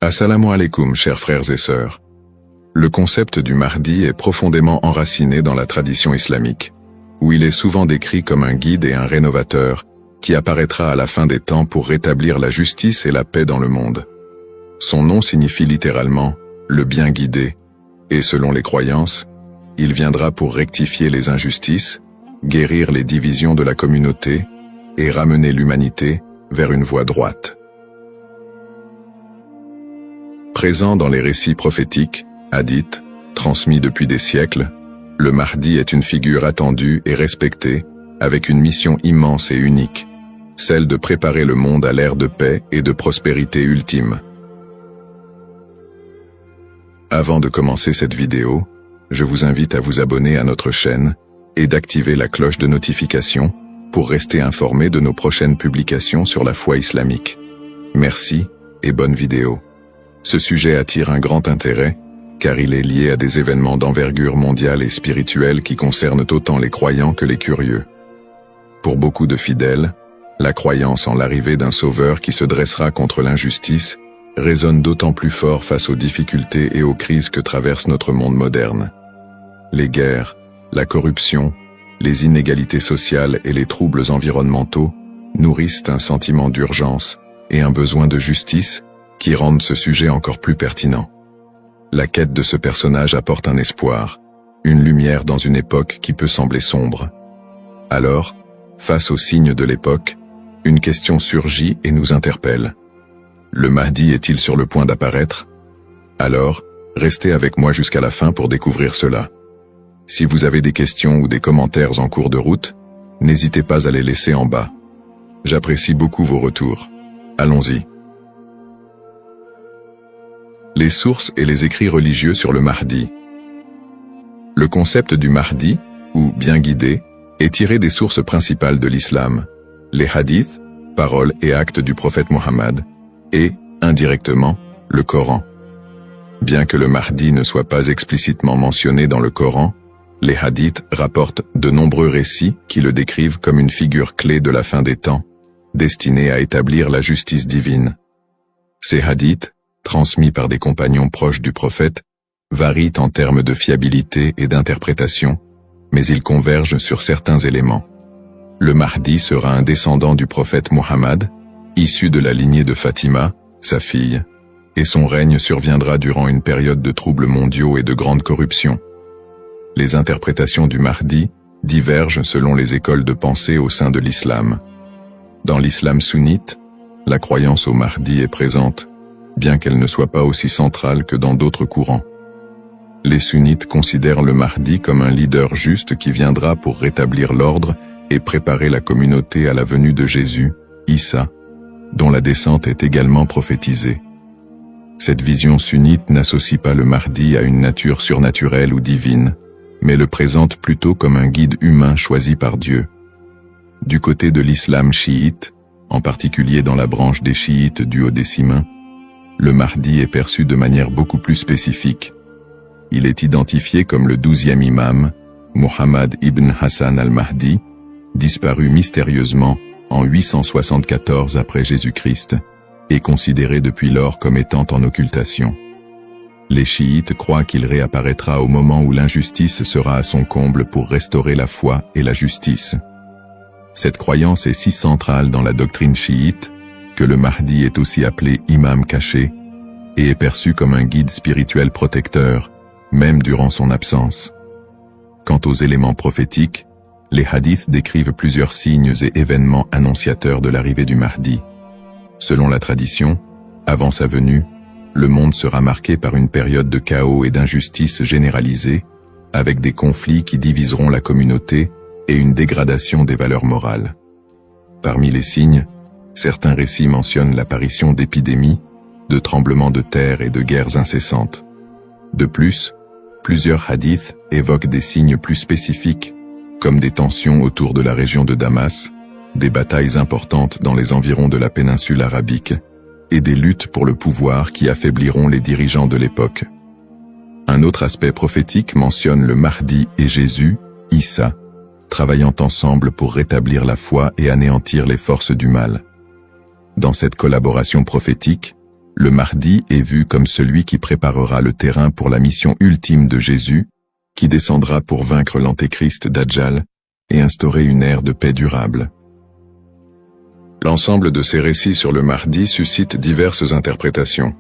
Assalamu alaikum, chers frères et sœurs. Le concept du Mahdi est profondément enraciné dans la tradition islamique, où il est souvent décrit comme un guide et un rénovateur qui apparaîtra à la fin des temps pour rétablir la justice et la paix dans le monde. Son nom signifie littéralement « le bien guidé », et selon les croyances, il viendra pour rectifier les injustices, guérir les divisions de la communauté et ramener l'humanité vers une voie droite. Présent dans les récits prophétiques, hadiths, transmis depuis des siècles, le Mahdi est une figure attendue et respectée, avec une mission immense et unique, celle de préparer le monde à l'ère de paix et de prospérité ultime. Avant de commencer cette vidéo, je vous invite à vous abonner à notre chaîne et d'activer la cloche de notification pour rester informé de nos prochaines publications sur la foi islamique. Merci et bonne vidéo. Ce sujet attire un grand intérêt, car il est lié à des événements d'envergure mondiale et spirituelle qui concernent autant les croyants que les curieux. Pour beaucoup de fidèles, la croyance en l'arrivée d'un sauveur qui se dressera contre l'injustice résonne d'autant plus fort face aux difficultés et aux crises que traverse notre monde moderne. Les guerres, la corruption, les inégalités sociales et les troubles environnementaux nourrissent un sentiment d'urgence et un besoin de justice qui rendent ce sujet encore plus pertinent. La quête de ce personnage apporte un espoir, une lumière dans une époque qui peut sembler sombre. Alors, face aux signes de l'époque, une question surgit et nous interpelle. Le Mahdi est-il sur le point d'apparaître? Alors, restez avec moi jusqu'à la fin pour découvrir cela. Si vous avez des questions ou des commentaires en cours de route, n'hésitez pas à les laisser en bas. J'apprécie beaucoup vos retours. Allons-y. Les sources et les écrits religieux sur le Mahdi. Le concept du Mahdi, ou bien guidé, est tiré des sources principales de l'islam, les hadiths, paroles et actes du prophète Mohammed, et, indirectement, le Coran. Bien que le Mahdi ne soit pas explicitement mentionné dans le Coran, les hadiths rapportent de nombreux récits qui le décrivent comme une figure clé de la fin des temps, destinée à établir la justice divine. Ces hadiths, transmis par des compagnons proches du prophète, varient en termes de fiabilité et d'interprétation, mais ils convergent sur certains éléments. Le Mahdi sera un descendant du prophète Mohammed, issu de la lignée de Fatima, sa fille, et son règne surviendra durant une période de troubles mondiaux et de grande corruption. Les interprétations du Mahdi divergent selon les écoles de pensée au sein de l'islam. Dans l'islam sunnite, la croyance au Mahdi est présente, bien qu'elle ne soit pas aussi centrale que dans d'autres courants. Les sunnites considèrent le Mahdi comme un leader juste qui viendra pour rétablir l'ordre et préparer la communauté à la venue de Jésus, Issa, dont la descente est également prophétisée. Cette vision sunnite n'associe pas le Mahdi à une nature surnaturelle ou divine, mais le présente plutôt comme un guide humain choisi par Dieu. Du côté de l'islam chiite, en particulier dans la branche des chiites duodécimains, le Mahdi est perçu de manière beaucoup plus spécifique. Il est identifié comme le 12e imam, Muhammad ibn Hassan al-Mahdi, disparu mystérieusement en 874 après Jésus-Christ, et considéré depuis lors comme étant en occultation. Les chiites croient qu'il réapparaîtra au moment où l'injustice sera à son comble pour restaurer la foi et la justice. Cette croyance est si centrale dans la doctrine chiite que le Mahdi est aussi appelé imam caché et est perçu comme un guide spirituel protecteur, même durant son absence. Quant aux éléments prophétiques, les hadiths décrivent plusieurs signes et événements annonciateurs de l'arrivée du Mahdi. Selon la tradition, avant sa venue, le monde sera marqué par une période de chaos et d'injustice généralisée, avec des conflits qui diviseront la communauté et une dégradation des valeurs morales. Parmi les signes, certains récits mentionnent l'apparition d'épidémies, de tremblements de terre et de guerres incessantes. De plus, plusieurs hadiths évoquent des signes plus spécifiques, comme des tensions autour de la région de Damas, des batailles importantes dans les environs de la péninsule arabique, et des luttes pour le pouvoir qui affaibliront les dirigeants de l'époque. Un autre aspect prophétique mentionne le Mahdi et Jésus, Issa, travaillant ensemble pour rétablir la foi et anéantir les forces du mal. Dans cette collaboration prophétique, le Mahdi est vu comme celui qui préparera le terrain pour la mission ultime de Jésus, qui descendra pour vaincre l'antéchrist Dajjal et instaurer une ère de paix durable. L'ensemble de ces récits sur le Mahdi suscite diverses interprétations.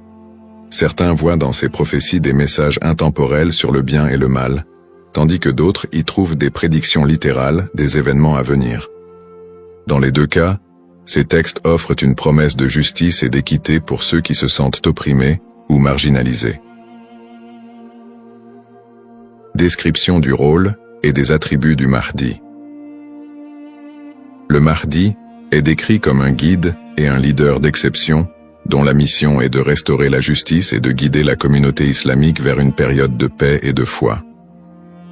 Certains voient dans ces prophéties des messages intemporels sur le bien et le mal, tandis que d'autres y trouvent des prédictions littérales des événements à venir. Dans les deux cas, ces textes offrent une promesse de justice et d'équité pour ceux qui se sentent opprimés ou marginalisés. Description du rôle et des attributs du Mahdi. Le Mahdi est décrit comme un guide et un leader d'exception, dont la mission est de restaurer la justice et de guider la communauté islamique vers une période de paix et de foi.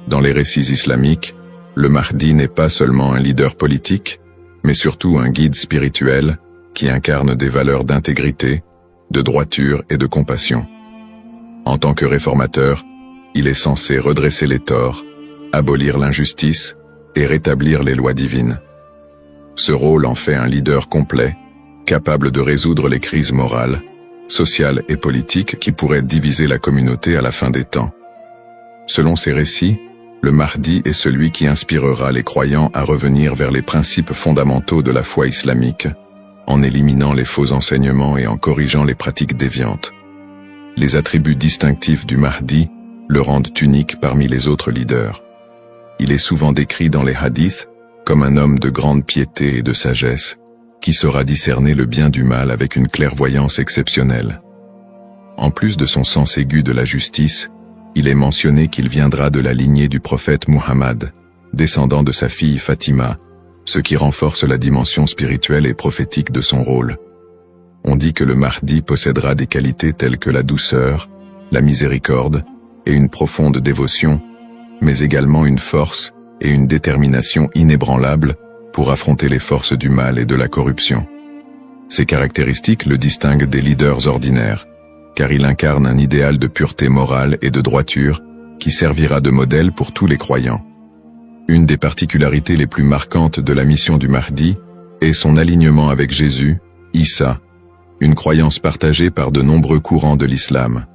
Dans les récits islamiques, le Mahdi n'est pas seulement un leader politique, mais surtout un guide spirituel qui incarne des valeurs d'intégrité, de droiture et de compassion. En tant que réformateur, il est censé redresser les torts, abolir l'injustice et rétablir les lois divines. Ce rôle en fait un leader complet, capable de résoudre les crises morales, sociales et politiques qui pourraient diviser la communauté à la fin des temps. Selon ces récits, le Mahdi est celui qui inspirera les croyants à revenir vers les principes fondamentaux de la foi islamique, en éliminant les faux enseignements et en corrigeant les pratiques déviantes. Les attributs distinctifs du Mahdi le rendent unique parmi les autres leaders. Il est souvent décrit dans les hadiths comme un homme de grande piété et de sagesse, qui saura discerner le bien du mal avec une clairvoyance exceptionnelle. En plus de son sens aigu de la justice, il est mentionné qu'il viendra de la lignée du prophète Muhammad, descendant de sa fille Fatima, ce qui renforce la dimension spirituelle et prophétique de son rôle. On dit que le Mahdi possédera des qualités telles que la douceur, la miséricorde et une profonde dévotion, mais également une force et une détermination inébranlables pour affronter les forces du mal et de la corruption. Ces caractéristiques le distinguent des leaders ordinaires, car il incarne un idéal de pureté morale et de droiture qui servira de modèle pour tous les croyants. Une des particularités les plus marquantes de la mission du Mahdi est son alignement avec Jésus, Issa, une croyance partagée par de nombreux courants de l'islam.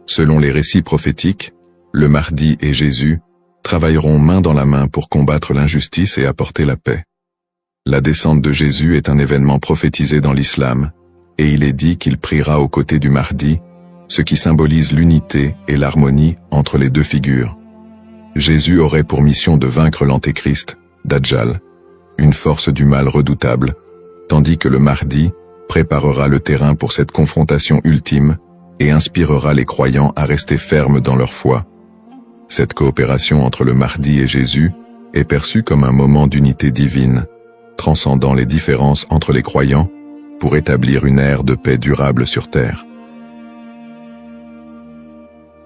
Selon les récits prophétiques, le Mahdi et Jésus travailleront main dans la main pour combattre l'injustice et apporter la paix. La descente de Jésus est un événement prophétisé dans l'islam, et il est dit qu'il priera aux côtés du Mahdi, ce qui symbolise l'unité et l'harmonie entre les deux figures. Jésus aurait pour mission de vaincre l'antéchrist, Dajjal, une force du mal redoutable, tandis que le Mahdi préparera le terrain pour cette confrontation ultime et inspirera les croyants à rester fermes dans leur foi. Cette coopération entre le Mahdi et Jésus est perçue comme un moment d'unité divine, transcendant les différences entre les croyants pour établir une ère de paix durable sur terre.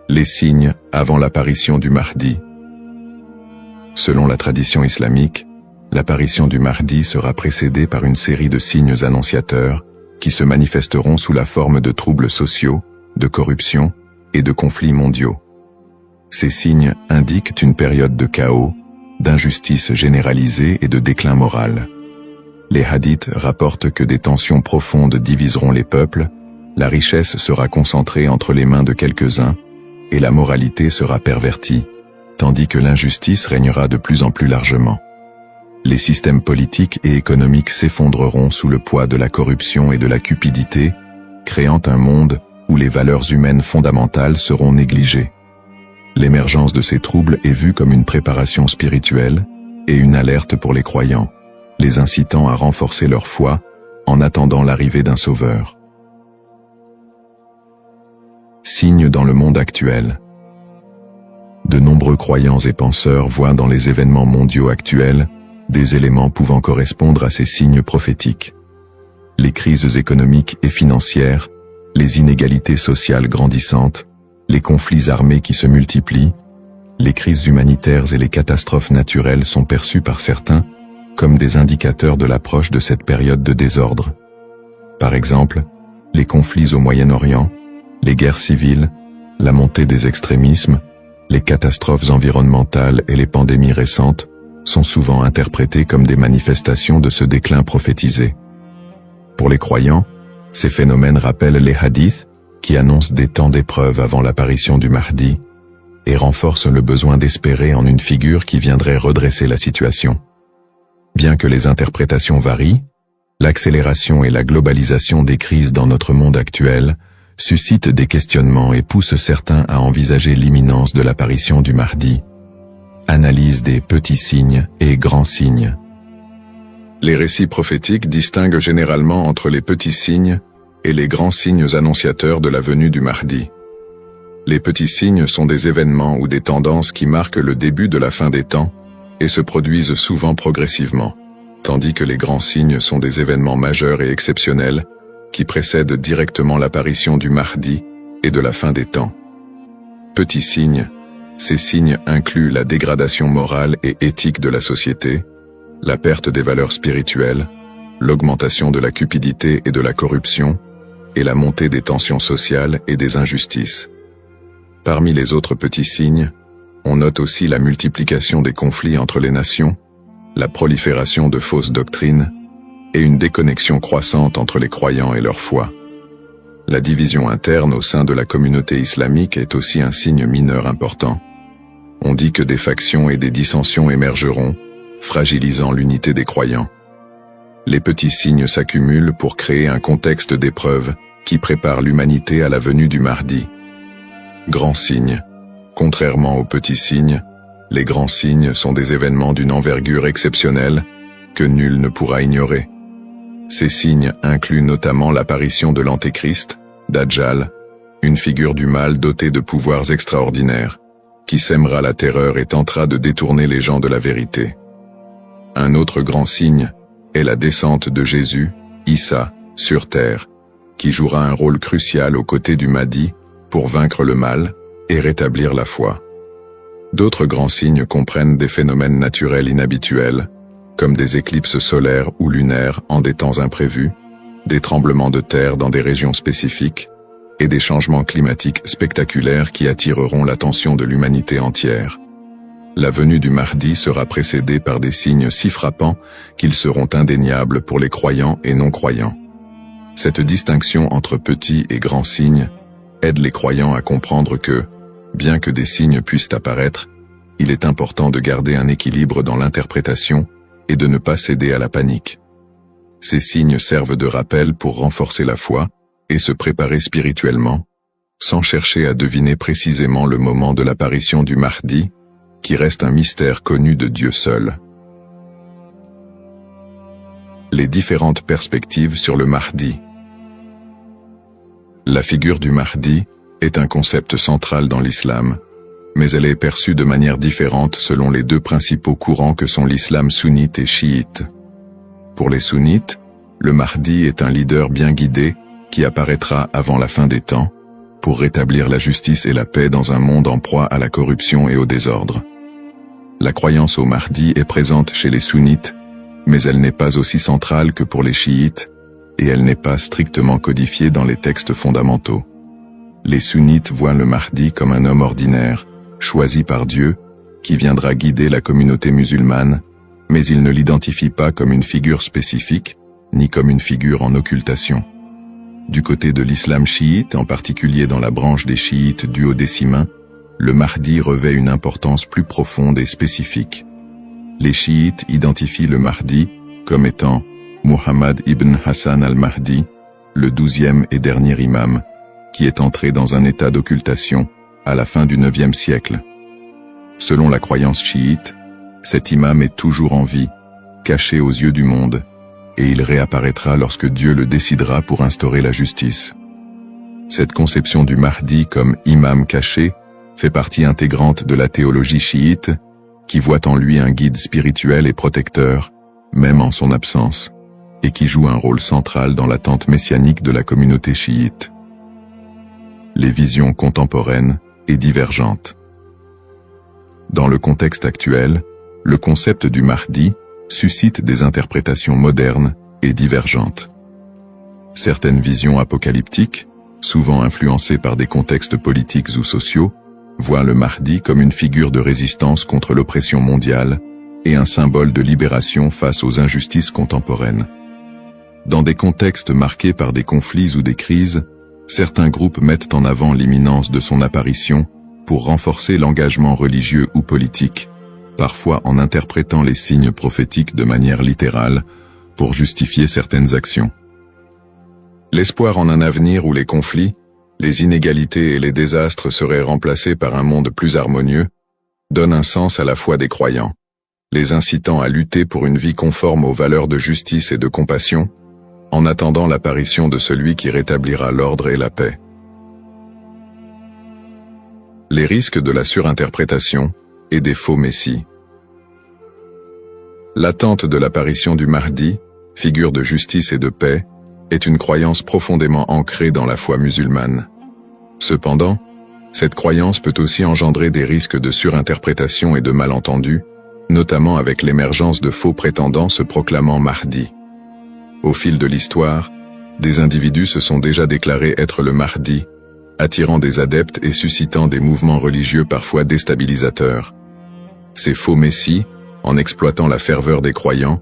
Les signes avant l'apparition du Mahdi. Selon la tradition islamique, l'apparition du Mahdi sera précédée par une série de signes annonciateurs qui se manifesteront sous la forme de troubles sociaux, de corruption et de conflits mondiaux. Ces signes indiquent une période de chaos, d'injustice généralisée et de déclin moral. Les hadiths rapportent que des tensions profondes diviseront les peuples, la richesse sera concentrée entre les mains de quelques-uns, et la moralité sera pervertie, tandis que l'injustice régnera de plus en plus largement. Les systèmes politiques et économiques s'effondreront sous le poids de la corruption et de la cupidité, créant un monde où les valeurs humaines fondamentales seront négligées. L'émergence de ces troubles est vue comme une préparation spirituelle et une alerte pour les croyants, les incitant à renforcer leur foi en attendant l'arrivée d'un sauveur. Signes dans le monde actuel. De nombreux croyants et penseurs voient dans les événements mondiaux actuels des éléments pouvant correspondre à ces signes prophétiques. Les crises économiques et financières, les inégalités sociales grandissantes, les conflits armés qui se multiplient, les crises humanitaires et les catastrophes naturelles sont perçues par certains comme des indicateurs de l'approche de cette période de désordre. Par exemple, les conflits au Moyen-Orient, les guerres civiles, la montée des extrémismes, les catastrophes environnementales et les pandémies récentes sont souvent interprétés comme des manifestations de ce déclin prophétisé. Pour les croyants, Ces phénomènes rappellent les hadiths, qui annoncent des temps d'épreuve avant l'apparition du Mahdi, et renforcent le besoin d'espérer en une figure qui viendrait redresser la situation. Bien que les interprétations varient, l'accélération et la globalisation des crises dans notre monde actuel suscitent des questionnements et poussent certains à envisager l'imminence de l'apparition du Mahdi. Analyse des petits signes et grands signes. Les récits prophétiques distinguent généralement entre les petits signes et les grands signes annonciateurs de la venue du Mahdi. Les petits signes sont des événements ou des tendances qui marquent le début de la fin des temps et se produisent souvent progressivement, tandis que les grands signes sont des événements majeurs et exceptionnels qui précèdent directement l'apparition du Mahdi et de la fin des temps. Petits signes, ces signes incluent la dégradation morale et éthique de la société, la perte des valeurs spirituelles, l'augmentation de la cupidité et de la corruption, et la montée des tensions sociales et des injustices. Parmi les autres petits signes, on note aussi la multiplication des conflits entre les nations, la prolifération de fausses doctrines, et une déconnexion croissante entre les croyants et leur foi. La division interne au sein de la communauté islamique est aussi un signe mineur important. On dit que des factions et des dissensions émergeront, fragilisant l'unité des croyants. Les petits signes s'accumulent pour créer un contexte d'épreuve qui prépare l'humanité à la venue du Mahdi. Grands signes. Contrairement aux petits signes, les grands signes sont des événements d'une envergure exceptionnelle que nul ne pourra ignorer. Ces signes incluent notamment l'apparition de l'Antéchrist, Dajjal, une figure du mal dotée de pouvoirs extraordinaires, qui sèmera la terreur et tentera de détourner les gens de la vérité. Un autre grand signe est la descente de Jésus, Issa, sur terre, qui jouera un rôle crucial aux côtés du Mahdi pour vaincre le mal et rétablir la foi. D'autres grands signes comprennent des phénomènes naturels inhabituels, comme des éclipses solaires ou lunaires en des temps imprévus, des tremblements de terre dans des régions spécifiques, et des changements climatiques spectaculaires qui attireront l'attention de l'humanité entière. La venue du Mahdi sera précédée par des signes si frappants qu'ils seront indéniables pour les croyants et non-croyants. Cette distinction entre petits et grands signes aide les croyants à comprendre que, bien que des signes puissent apparaître, il est important de garder un équilibre dans l'interprétation et de ne pas céder à la panique. Ces signes servent de rappel pour renforcer la foi et se préparer spirituellement, sans chercher à deviner précisément le moment de l'apparition du Mahdi, qui reste un mystère connu de Dieu seul. Les différentes perspectives sur le Mahdi. La figure du Mahdi est un concept central dans l'islam, mais elle est perçue de manière différente selon les deux principaux courants que sont l'islam sunnite et chiite. Pour les sunnites, le Mahdi est un leader bien guidé qui apparaîtra avant la fin des temps, pour rétablir la justice et la paix dans un monde en proie à la corruption et au désordre. La croyance au Mahdi est présente chez les sunnites, mais elle n'est pas aussi centrale que pour les chiites, et elle n'est pas strictement codifiée dans les textes fondamentaux. Les sunnites voient le Mahdi comme un homme ordinaire, choisi par Dieu, qui viendra guider la communauté musulmane, mais ils ne l'identifient pas comme une figure spécifique, ni comme une figure en occultation. Du côté de l'islam chiite, en particulier dans la branche des chiites duodécimains, le Mahdi revêt une importance plus profonde et spécifique. Les chiites identifient le Mahdi comme étant Muhammad ibn Hassan al-Mahdi, le 12e et dernier imam, qui est entré dans un état d'occultation à la fin du 9e siècle. Selon la croyance chiite, cet imam est toujours en vie, caché aux yeux du monde, et il réapparaîtra lorsque Dieu le décidera pour instaurer la justice. Cette conception du Mahdi comme imam caché fait partie intégrante de la théologie chiite, qui voit en lui un guide spirituel et protecteur, même en son absence, et qui joue un rôle central dans l'attente messianique de la communauté chiite. Les visions contemporaines et divergentes. Dans le contexte actuel, le concept du Mahdi suscite des interprétations modernes et divergentes. Certaines visions apocalyptiques, souvent influencées par des contextes politiques ou sociaux, voient le Mahdi comme une figure de résistance contre l'oppression mondiale et un symbole de libération face aux injustices contemporaines. Dans des contextes marqués par des conflits ou des crises, certains groupes mettent en avant l'imminence de son apparition pour renforcer l'engagement religieux ou politique, parfois en interprétant les signes prophétiques de manière littérale pour justifier certaines actions. L'espoir en un avenir où les conflits, les inégalités et les désastres seraient remplacés par un monde plus harmonieux donne un sens à la foi des croyants, les incitant à lutter pour une vie conforme aux valeurs de justice et de compassion, en attendant l'apparition de celui qui rétablira l'ordre et la paix. Les risques de la surinterprétation et des faux messies. L'attente de l'apparition du Mahdi, figure de justice et de paix, est une croyance profondément ancrée dans la foi musulmane. Cependant, cette croyance peut aussi engendrer des risques de surinterprétation et de malentendus, notamment avec l'émergence de faux prétendants se proclamant Mahdi. Au fil de l'histoire, des individus se sont déjà déclarés être le Mahdi, attirant des adeptes et suscitant des mouvements religieux parfois déstabilisateurs. Ces faux messies, en exploitant la ferveur des croyants,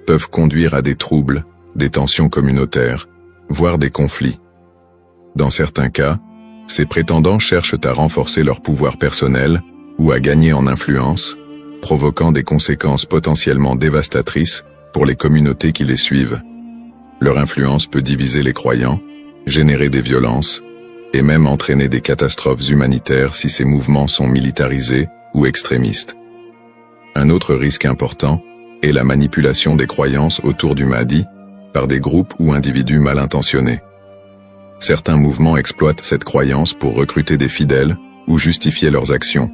peuvent conduire à des troubles, des tensions communautaires, voire des conflits. Dans certains cas, ces prétendants cherchent à renforcer leur pouvoir personnel ou à gagner en influence, provoquant des conséquences potentiellement dévastatrices pour les communautés qui les suivent. Leur influence peut diviser les croyants, générer des violences, et même entraîner des catastrophes humanitaires si ces mouvements sont militarisés ou extrémistes. Un autre risque important est la manipulation des croyances autour du Mahdi par des groupes ou individus mal intentionnés. Certains mouvements exploitent cette croyance pour recruter des fidèles ou justifier leurs actions,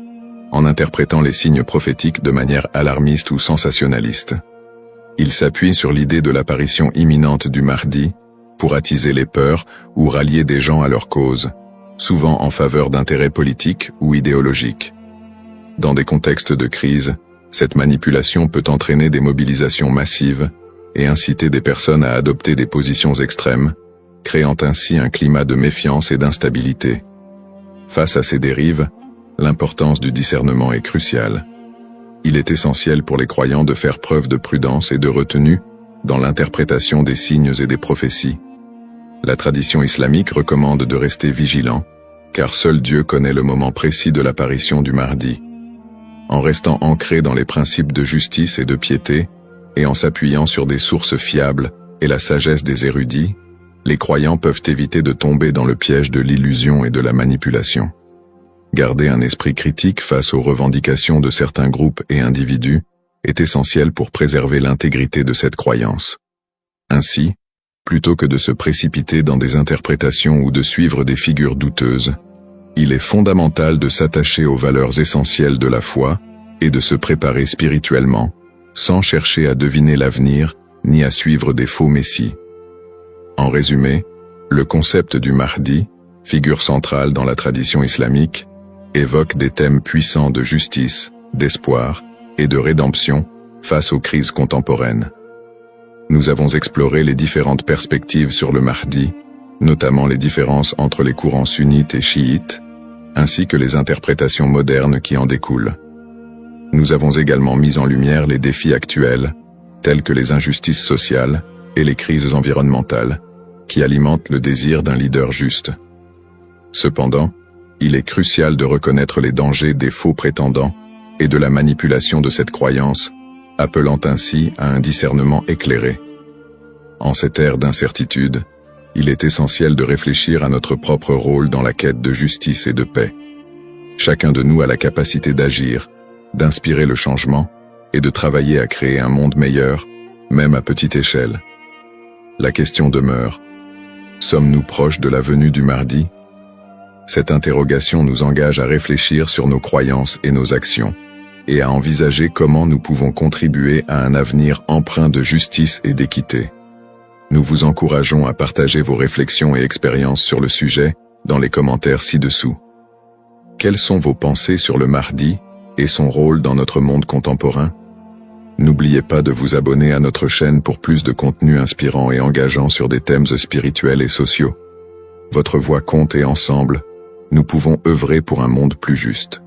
en interprétant les signes prophétiques de manière alarmiste ou sensationnaliste. Ils s'appuient sur l'idée de l'apparition imminente du Mahdi pour attiser les peurs ou rallier des gens à leur cause, souvent en faveur d'intérêts politiques ou idéologiques. Dans des contextes de crise, cette manipulation peut entraîner des mobilisations massives et inciter des personnes à adopter des positions extrêmes, créant ainsi un climat de méfiance et d'instabilité. Face à ces dérives, l'importance du discernement est cruciale. Il est essentiel pour les croyants de faire preuve de prudence et de retenue dans l'interprétation des signes et des prophéties. La tradition islamique recommande de rester vigilant, car seul Dieu connaît le moment précis de l'apparition du Mahdi. En restant ancré dans les principes de justice et de piété, et en s'appuyant sur des sources fiables et la sagesse des érudits, les croyants peuvent éviter de tomber dans le piège de l'illusion et de la manipulation. Garder un esprit critique face aux revendications de certains groupes et individus est essentiel pour préserver l'intégrité de cette croyance. Ainsi, plutôt que de se précipiter dans des interprétations ou de suivre des figures douteuses, il est fondamental de s'attacher aux valeurs essentielles de la foi et de se préparer spirituellement, sans chercher à deviner l'avenir ni à suivre des faux messies. En résumé, le concept du Mahdi, figure centrale dans la tradition islamique, évoque des thèmes puissants de justice, d'espoir et de rédemption face aux crises contemporaines. Nous avons exploré les différentes perspectives sur le Mahdi, notamment les différences entre les courants sunnites et chiites, ainsi que les interprétations modernes qui en découlent. Nous avons également mis en lumière les défis actuels, tels que les injustices sociales et les crises environnementales, qui alimentent le désir d'un leader juste. Cependant, il est crucial de reconnaître les dangers des faux prétendants et de la manipulation de cette croyance, appelant ainsi à un discernement éclairé. En cette ère d'incertitude, il est essentiel de réfléchir à notre propre rôle dans la quête de justice et de paix. Chacun de nous a la capacité d'agir, d'inspirer le changement et de travailler à créer un monde meilleur, même à petite échelle. La question demeure: sommes-nous proches de la venue du Mahdi? Cette interrogation nous engage à réfléchir sur nos croyances et nos actions, et à envisager comment nous pouvons contribuer à un avenir empreint de justice et d'équité. Nous vous encourageons à partager vos réflexions et expériences sur le sujet dans les commentaires ci-dessous. Quelles sont vos pensées sur le Mahdi et son rôle dans notre monde contemporain? N'oubliez pas de vous abonner à notre chaîne pour plus de contenu inspirant et engageant sur des thèmes spirituels et sociaux. Votre voix compte et ensemble, nous pouvons œuvrer pour un monde plus juste.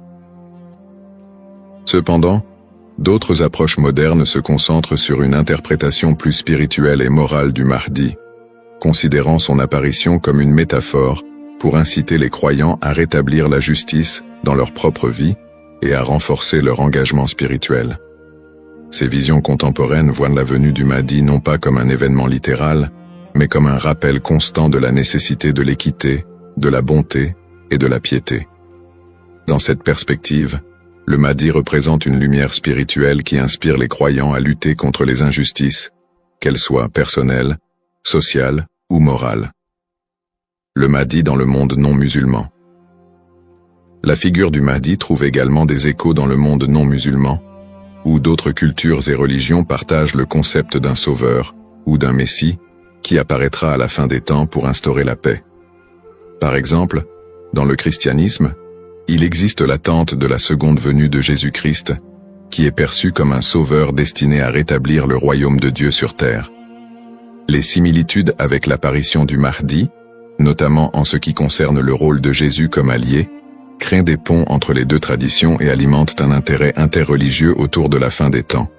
Cependant, D'autres approches modernes se concentrent sur une interprétation plus spirituelle et morale du Mahdi, considérant son apparition comme une métaphore pour inciter les croyants à rétablir la justice dans leur propre vie et à renforcer leur engagement spirituel. Ces visions contemporaines voient la venue du Mahdi non pas comme un événement littéral, mais comme un rappel constant de la nécessité de l'équité, de la bonté et de la piété. Dans cette perspective, le Mahdi représente une lumière spirituelle qui inspire les croyants à lutter contre les injustices, qu'elles soient personnelles, sociales ou morales. Le Mahdi dans le monde non musulman. La figure du Mahdi trouve également des échos dans le monde non musulman, où d'autres cultures et religions partagent le concept d'un sauveur ou d'un messie qui apparaîtra à la fin des temps pour instaurer la paix. Par exemple, dans le christianisme, il existe l'attente de la seconde venue de Jésus-Christ, qui est perçu comme un sauveur destiné à rétablir le royaume de Dieu sur terre. Les similitudes avec l'apparition du Mahdi, notamment en ce qui concerne le rôle de Jésus comme allié, créent des ponts entre les deux traditions et alimentent un intérêt interreligieux autour de la fin des temps.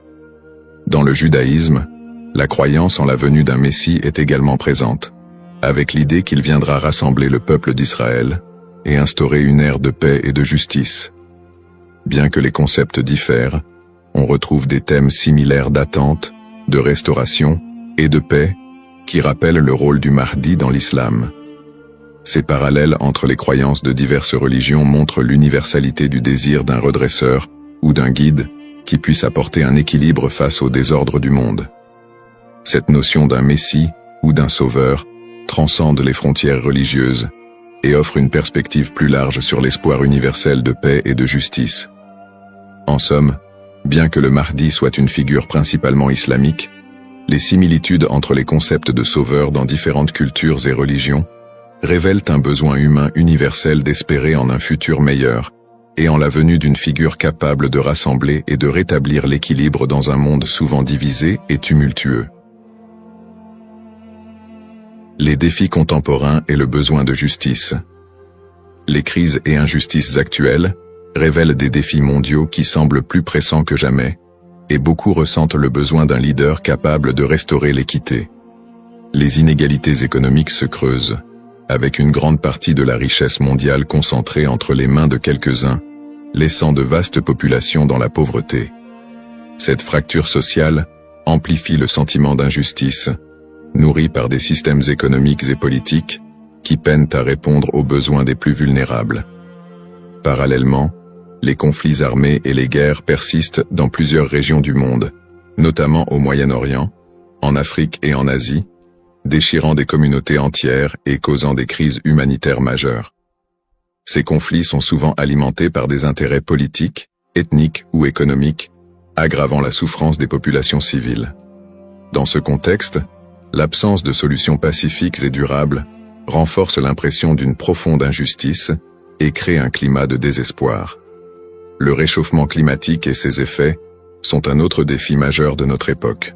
Dans le judaïsme, la croyance en la venue d'un Messie est également présente, avec l'idée qu'il viendra rassembler le peuple d'Israël et instaurer une ère de paix et de justice. Bien que les concepts diffèrent, on retrouve des thèmes similaires d'attente, de restauration et de paix qui rappellent le rôle du Mahdi dans l'islam. Ces parallèles entre les croyances de diverses religions montrent l'universalité du désir d'un redresseur ou d'un guide qui puisse apporter un équilibre face au désordre du monde. Cette notion d'un messie ou d'un sauveur transcende les frontières religieuses et offre une perspective plus large sur l'espoir universel de paix et de justice. En somme, bien que le Mahdi soit une figure principalement islamique, les similitudes entre les concepts de sauveur dans différentes cultures et religions révèlent un besoin humain universel d'espérer en un futur meilleur et en la venue d'une figure capable de rassembler et de rétablir l'équilibre dans un monde souvent divisé et tumultueux. Les défis contemporains et le besoin de justice. Les crises et injustices actuelles révèlent des défis mondiaux qui semblent plus pressants que jamais, et beaucoup ressentent le besoin d'un leader capable de restaurer l'équité. Les inégalités économiques se creusent, avec une grande partie de la richesse mondiale concentrée entre les mains de quelques-uns, laissant de vastes populations dans la pauvreté. Cette fracture sociale amplifie le sentiment d'injustice, nourri par des systèmes économiques et politiques qui peinent à répondre aux besoins des plus vulnérables. Parallèlement, les conflits armés et les guerres persistent dans plusieurs régions du monde, notamment au Moyen-Orient, en Afrique et en Asie, déchirant des communautés entières et causant des crises humanitaires majeures. Ces conflits sont souvent alimentés par des intérêts politiques, ethniques ou économiques, aggravant la souffrance des populations civiles. Dans ce contexte, l'absence de solutions pacifiques et durables renforce l'impression d'une profonde injustice et crée un climat de désespoir. Le réchauffement climatique et ses effets sont un autre défi majeur de notre époque.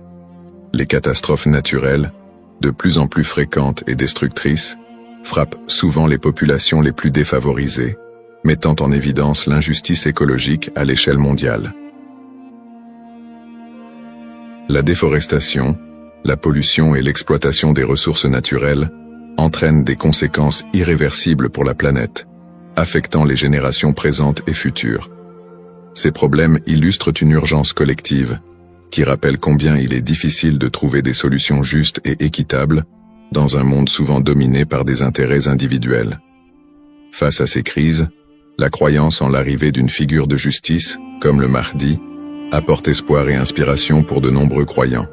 Les catastrophes naturelles, de plus en plus fréquentes et destructrices, frappent souvent les populations les plus défavorisées, mettant en évidence l'injustice écologique à l'échelle mondiale. La déforestation, la pollution et l'exploitation des ressources naturelles entraînent des conséquences irréversibles pour la planète, affectant les générations présentes et futures. Ces problèmes illustrent une urgence collective, qui rappelle combien il est difficile de trouver des solutions justes et équitables dans un monde souvent dominé par des intérêts individuels. Face à ces crises, la croyance en l'arrivée d'une figure de justice, comme le Mahdi, apporte espoir et inspiration pour de nombreux croyants.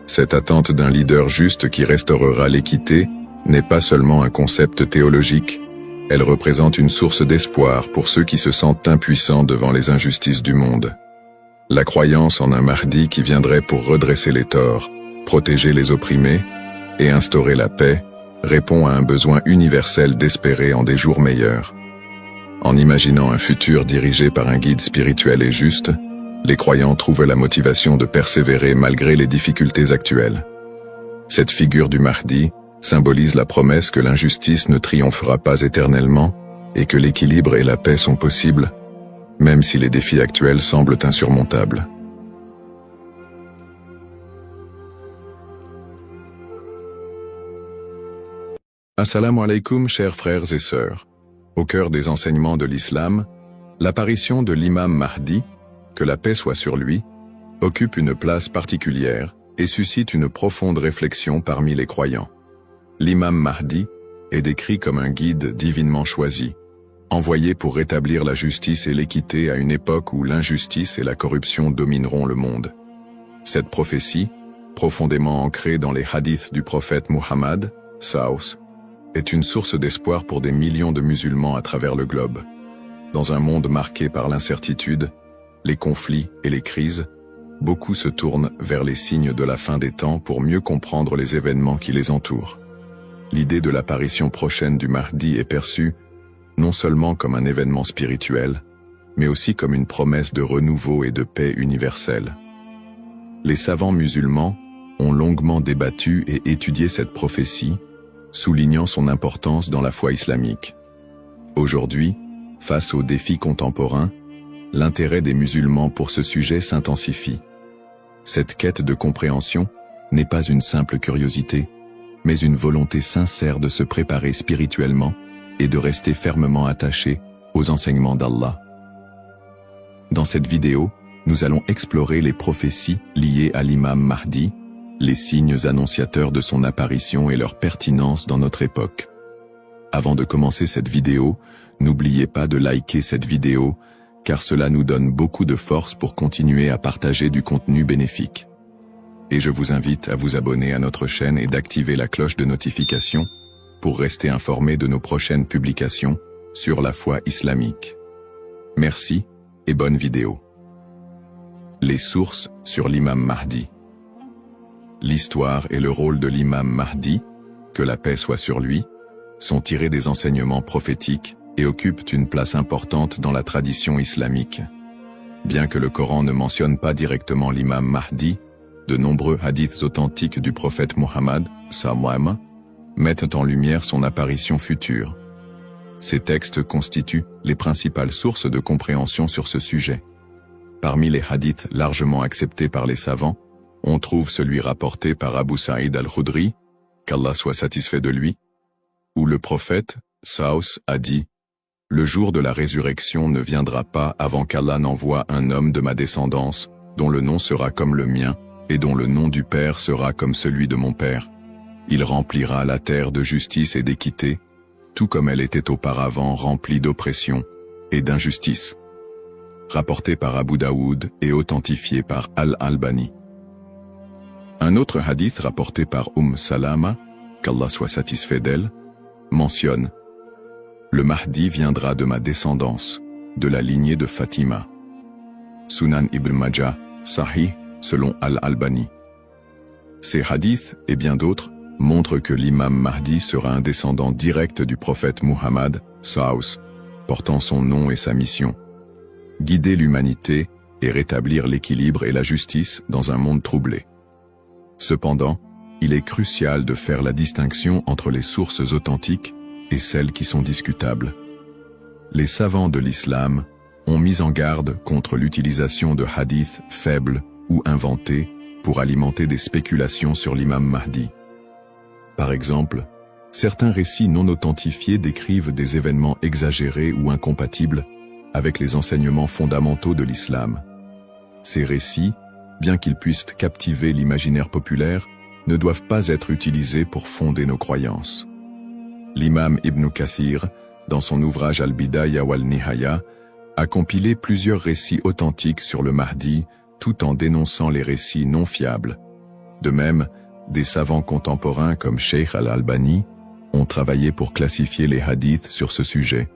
Cette attente d'un leader juste qui restaurera l'équité n'est pas seulement un concept théologique, elle représente une source d'espoir pour ceux qui se sentent impuissants devant les injustices du monde. La croyance en un Mahdi qui viendrait pour redresser les torts, protéger les opprimés et instaurer la paix répond à un besoin universel d'espérer en des jours meilleurs. En imaginant un futur dirigé par un guide spirituel et juste, les croyants trouvent la motivation de persévérer malgré les difficultés actuelles. Cette figure du Mahdi symbolise la promesse que l'injustice ne triomphera pas éternellement et que l'équilibre et la paix sont possibles, même si les défis actuels semblent insurmontables. Assalamu alaikum, chers frères et sœurs. Au cœur des enseignements de l'islam, l'apparition de l'imam Mahdi, que la paix soit sur lui, occupe une place particulière et suscite une profonde réflexion parmi les croyants. L'imam Mahdi est décrit comme un guide divinement choisi, envoyé pour rétablir la justice et l'équité à une époque où l'injustice et la corruption domineront le monde. Cette prophétie, profondément ancrée dans les hadiths du prophète Muhammad, Saus, est une source d'espoir pour des millions de musulmans à travers le globe. Dans un monde marqué par l'incertitude, les conflits et les crises, beaucoup se tournent vers les signes de la fin des temps pour mieux comprendre les événements qui les entourent. L'idée de l'apparition prochaine du Mahdi est perçue non seulement comme un événement spirituel, mais aussi comme une promesse de renouveau et de paix universelle. Les savants musulmans ont longuement débattu et étudié cette prophétie, soulignant son importance dans la foi islamique. Aujourd'hui, face aux défis contemporains, l'intérêt des musulmans pour ce sujet s'intensifie. Cette quête de compréhension n'est pas une simple curiosité, mais une volonté sincère de se préparer spirituellement et de rester fermement attaché aux enseignements d'Allah. Dans cette vidéo, nous allons explorer les prophéties liées à l'imam Mahdi, les signes annonciateurs de son apparition et leur pertinence dans notre époque. Avant de commencer cette vidéo, n'oubliez pas de liker cette vidéo, car cela nous donne beaucoup de force pour continuer à partager du contenu bénéfique. Et je vous invite à vous abonner à notre chaîne et d'activer la cloche de notification pour rester informé de nos prochaines publications sur la foi islamique. Merci et bonne vidéo. Les sources sur l'imam Mahdi. L'histoire et le rôle de l'imam Mahdi, que la paix soit sur lui, sont tirés des enseignements prophétiques et occupent une place importante dans la tradition islamique. Bien que le Coran ne mentionne pas directement l'imam Mahdi, de nombreux hadiths authentiques du prophète Muhammad, sallam, mettent en lumière son apparition future. Ces textes constituent les principales sources de compréhension sur ce sujet. Parmi les hadiths largement acceptés par les savants, on trouve celui rapporté par Abu Saïd al-Khudri, qu'Allah soit satisfait de lui, où le prophète, Saus, a dit « Le jour de la résurrection ne viendra pas avant qu'Allah n'envoie un homme de ma descendance, dont le nom sera comme le mien, et dont le nom du Père sera comme celui de mon Père. Il remplira la terre de justice et d'équité, tout comme elle était auparavant remplie d'oppression et d'injustice. » Rapporté par Abu Daoud et authentifié par Al-Albani. Un autre hadith rapporté par Salama, qu'Allah soit satisfait d'elle, mentionne « Le Mahdi viendra de ma descendance, de la lignée de Fatima. » Sunan Ibn Majah, Sahih, selon Al-Albani. Ces hadiths et bien d'autres montrent que l'imam Mahdi sera un descendant direct du prophète Muhammad, Saus, portant son nom et sa mission. Guider l'humanité et rétablir l'équilibre et la justice dans un monde troublé. Cependant, il est crucial de faire la distinction entre les sources authentiques et celles qui sont discutables. Les savants de l'islam ont mis en garde contre l'utilisation de hadiths faibles ou inventés pour alimenter des spéculations sur l'imam Mahdi. Par exemple, certains récits non authentifiés décrivent des événements exagérés ou incompatibles avec les enseignements fondamentaux de l'islam. Ces récits, bien qu'ils puissent captiver l'imaginaire populaire, ne doivent pas être utilisés pour fonder nos croyances. L'imam Ibn Kathir, dans son ouvrage Al-Bidaya wal-Nihaya, a compilé plusieurs récits authentiques sur le Mahdi, tout en dénonçant les récits non fiables. De même, des savants contemporains comme Sheikh Al-Albani ont travaillé pour classifier les hadiths sur ce sujet,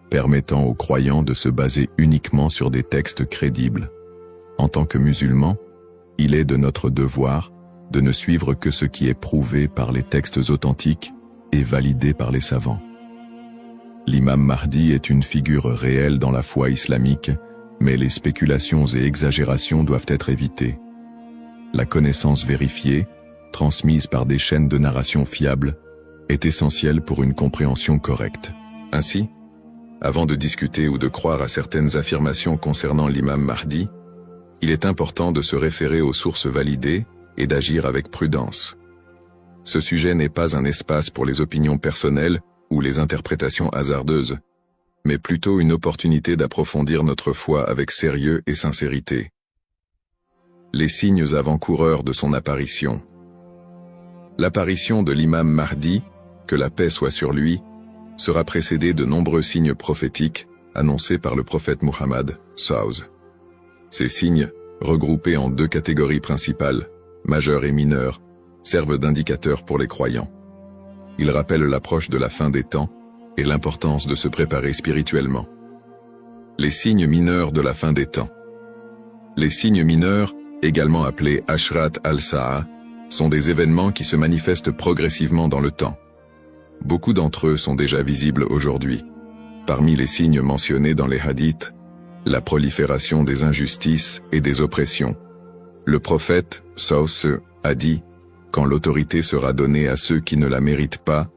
permettant aux croyants de se baser uniquement sur des textes crédibles. En tant que musulmans, il est de notre devoir de ne suivre que ce qui est prouvé par les textes authentiques et validé par les savants. L'imam Mahdi est une figure réelle dans la foi islamique, mais les spéculations et exagérations doivent être évitées. La connaissance vérifiée, transmise par des chaînes de narration fiables, est essentielle pour une compréhension correcte. Ainsi, Avant de discuter ou de croire à certaines affirmations concernant l'imam Mahdi, il est important de se référer aux sources validées et d'agir avec prudence. Ce sujet n'est pas un espace pour les opinions personnelles ou les interprétations hasardeuses, mais plutôt une opportunité d'approfondir notre foi avec sérieux et sincérité. Les signes avant-coureurs de son apparition. L'apparition de l'imam Mahdi, que la paix soit sur lui, sera précédée de nombreux signes prophétiques annoncés par le prophète Muhammad s.a.w. Ces signes, regroupés en deux catégories principales, majeurs et mineurs, servent d'indicateurs pour les croyants. Ils rappellent l'approche de la fin des temps et l'importance de se préparer spirituellement. Les signes mineurs de la fin des temps. Les signes mineurs, également appelés Ashrat al-Sa'a, sont des événements qui se manifestent progressivement dans le temps. Beaucoup d'entre eux sont déjà visibles aujourd'hui. Parmi les signes mentionnés dans les hadiths, la prolifération des injustices et des oppressions. Le prophète, sallallahu a dit, « Quand l'autorité sera donnée à ceux qui ne la méritent pas,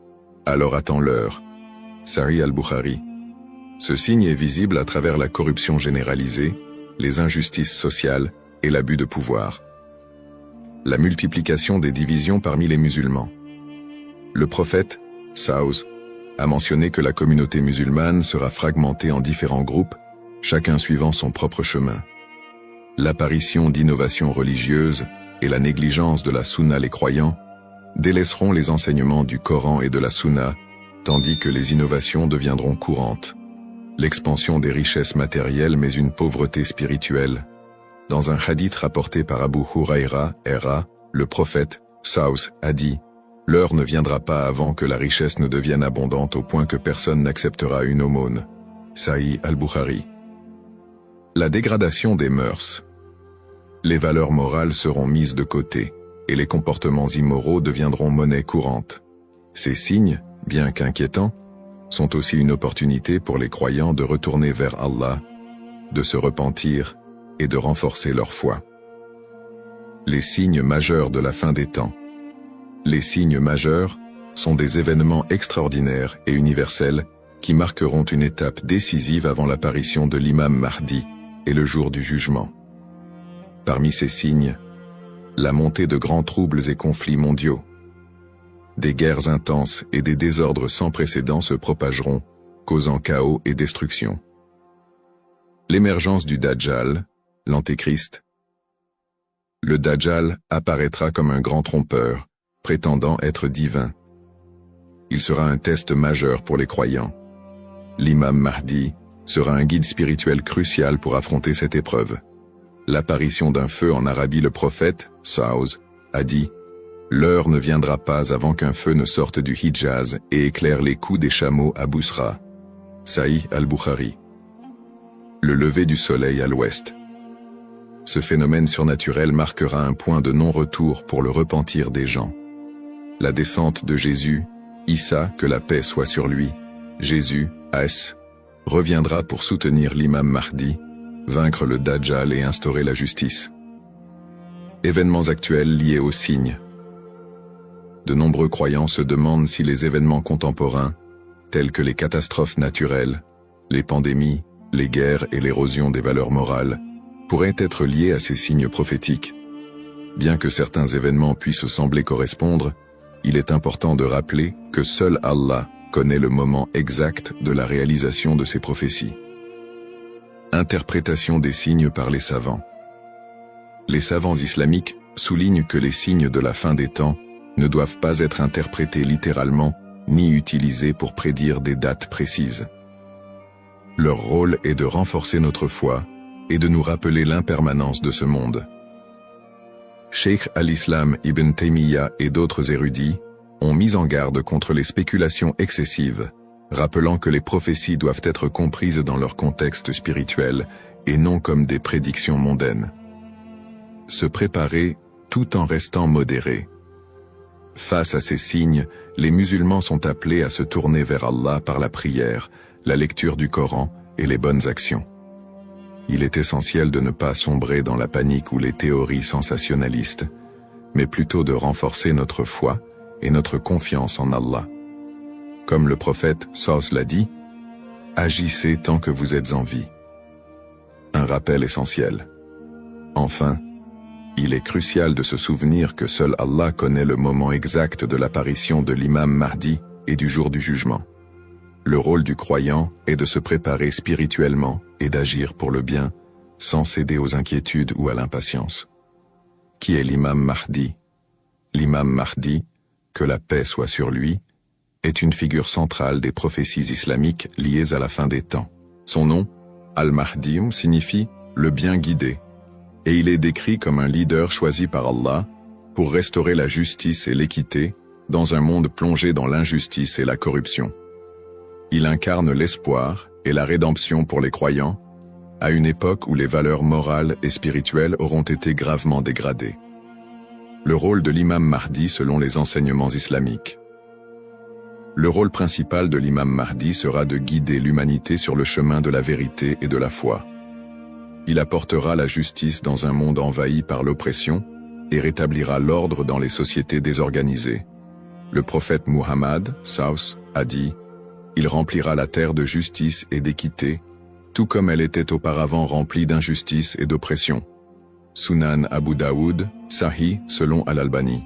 alors attends-leur. » Sahih al-Bukhari. Ce signe est visible à travers la corruption généralisée, les injustices sociales et l'abus de pouvoir. La multiplication des divisions parmi les musulmans. Le prophète, sallallahu, a mentionné que la communauté musulmane sera fragmentée en différents groupes, chacun suivant son propre chemin. L'apparition d'innovations religieuses et la négligence de la sunna les croyants délaisseront les enseignements du Coran et de la sunna, tandis que les innovations deviendront courantes. L'expansion des richesses matérielles mais une pauvreté spirituelle. Dans un hadith rapporté par Abu Huraira, le prophète, sallallahu, a dit « L'heure ne viendra pas avant que la richesse ne devienne abondante au point que personne n'acceptera une aumône. » Sahih al-Bukhari. La dégradation des mœurs. Les valeurs morales seront mises de côté, et les comportements immoraux deviendront monnaie courante. Ces signes, bien qu'inquiétants, sont aussi une opportunité pour les croyants de retourner vers Allah, de se repentir et de renforcer leur foi. Les signes majeurs de la fin des temps. Les signes majeurs sont des événements extraordinaires et universels qui marqueront une étape décisive avant l'apparition de l'imam Mahdi et le jour du jugement. Parmi ces signes, la montée de grands troubles et conflits mondiaux. Des guerres intenses et des désordres sans précédent se propageront, causant chaos et destruction. L'émergence du Dajjal, l'Antéchrist. Le Dajjal apparaîtra comme un grand trompeur, prétendant être divin. Il sera un test majeur pour les croyants. L'imam Mahdi sera un guide spirituel crucial pour affronter cette épreuve. L'apparition d'un feu en Arabie, le prophète, sallallahu, a dit « L'heure ne viendra pas avant qu'un feu ne sorte du Hijaz et éclaire les coups des chameaux à Bousra. » Sahih al-Bukhari. Le lever du soleil à l'ouest. Ce phénomène surnaturel marquera un point de non-retour pour le repentir des gens. La descente de Jésus, Issa, que la paix soit sur lui, Jésus, As, reviendra pour soutenir l'imam Mahdi, vaincre le Dajjal et instaurer la justice. Événements actuels liés aux signes. De nombreux croyants se demandent si les événements contemporains, tels que les catastrophes naturelles, les pandémies, les guerres et l'érosion des valeurs morales, pourraient être liés à ces signes prophétiques. Bien que certains événements puissent sembler correspondre, il est important de rappeler que seul Allah connaît le moment exact de la réalisation de ces prophéties. Interprétation des signes par les savants. Les savants islamiques soulignent que les signes de la fin des temps ne doivent pas être interprétés littéralement ni utilisés pour prédire des dates précises. Leur rôle est de renforcer notre foi et de nous rappeler l'impermanence de ce monde. Cheikh al-Islam Ibn Taymiyyah et d'autres érudits ont mis en garde contre les spéculations excessives, rappelant que les prophéties doivent être comprises dans leur contexte spirituel et non comme des prédictions mondaines. Se préparer tout en restant modéré. Face à ces signes, les musulmans sont appelés à se tourner vers Allah par la prière, la lecture du Coran et les bonnes actions. Il est essentiel de ne pas sombrer dans la panique ou les théories sensationnalistes, mais plutôt de renforcer notre foi et notre confiance en Allah. Comme le prophète sallallahu l'a dit, « Agissez tant que vous êtes en vie. Un rappel essentiel. Enfin, il est crucial de se souvenir que seul Allah connaît le moment exact de l'apparition de l'imam Mahdi et du jour du jugement. Le rôle du croyant est de se préparer spirituellement et d'agir pour le bien, sans céder aux inquiétudes ou à l'impatience. Qui est l'imam Mahdi? L'imam Mahdi, que la paix soit sur lui, est une figure centrale des prophéties islamiques liées à la fin des temps. Son nom, Al-Mahdi, signifie « le bien guidé », et il est décrit comme un leader choisi par Allah pour restaurer la justice et l'équité dans un monde plongé dans l'injustice et la corruption. Il incarne l'espoir et la rédemption pour les croyants, à une époque où les valeurs morales et spirituelles auront été gravement dégradées. Le rôle de l'imam Mahdi selon les enseignements islamiques. Le rôle principal de l'imam Mahdi sera de guider l'humanité sur le chemin de la vérité et de la foi. Il apportera la justice dans un monde envahi par l'oppression et rétablira l'ordre dans les sociétés désorganisées. Le prophète Muhammad, Saus, a dit « Il remplira la terre de justice et d'équité, tout comme elle était auparavant remplie d'injustice et d'oppression. » Sunan Abu Daoud, Sahih selon Al-Albani.